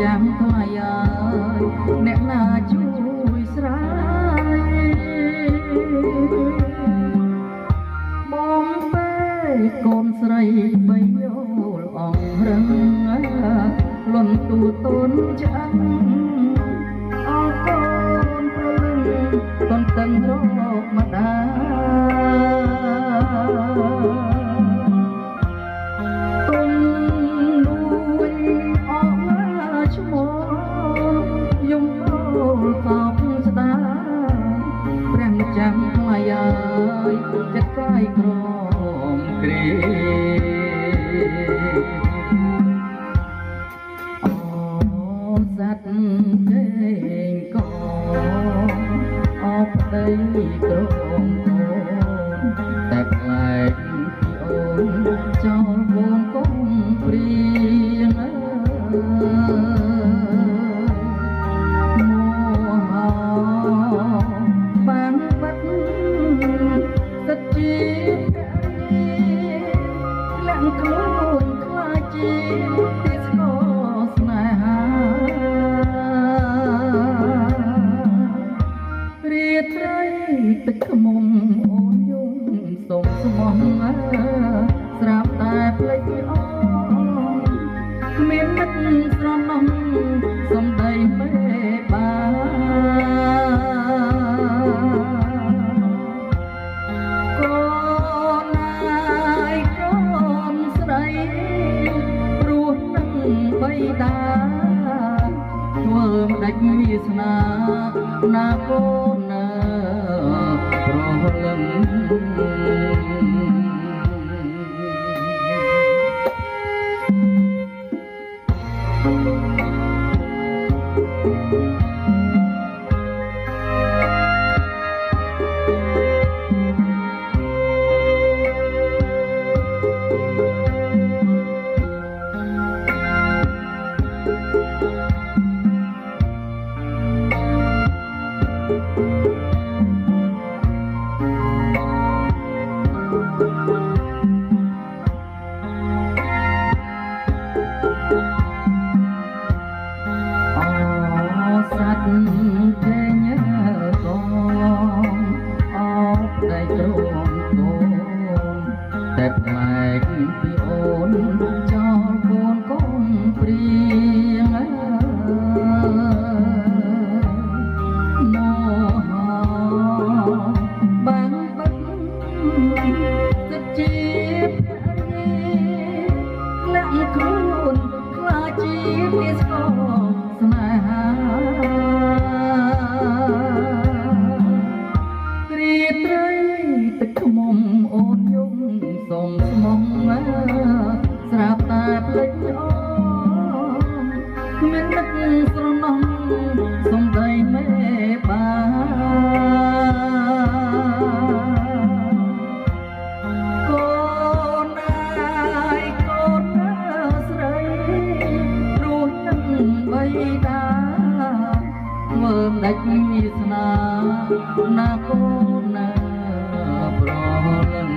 ចាំថ្លៃអើយអ្នកណាជួយស្រ័យបងពេលកូនស្រីបីយល់អងរឹងលន់ទូតូនចាំអរកូនព្រលឹងតន់តឹងរកម្ដាទុំនួយអងឈ្មោះយំបោលកោបស្ដាព្រះចាំថ្លៃអើយចិត្តកាយក្រមគ្រាសត្វកេងកអបដីក្រមតែផ្លែកអូនចោលបូនកុំព្រៀងបានបាត់សិតជាលាក់ខ្លួនខ្លាចជាទីស្គរស្នេហារាត្រីទឹកខ្មុំអូនយំសុំស្មោះស្រាប់តែភ្លេចអូនគ្មាននឹកស្រណោះសំដីមេបាកូនអាយកូនស្រីព្រោះនឹងបីតាធ្វើមិនដាច់វាសនាណាកូនណាប្រលឹងសត្វកេញកងអបដៃក្រមកូនតែផ្លែកពីអូនចោលកូនកុំព្រៀងណោបានបាត់ទឹកជាលាក់ខ្លួនខ្លាចជាពីស្គរស្នេហារីត្រីទឹកខ្មុំអូនយំសុំស្មោះស្រាប់តែភ្លេចអូនគ្មាននឹកស្រណោះសំដីមេបាកូនអាយកូនស្រីព្រោះនឹងបីតាមើលដាច់វាសនាណាកូនណាប្រលឹង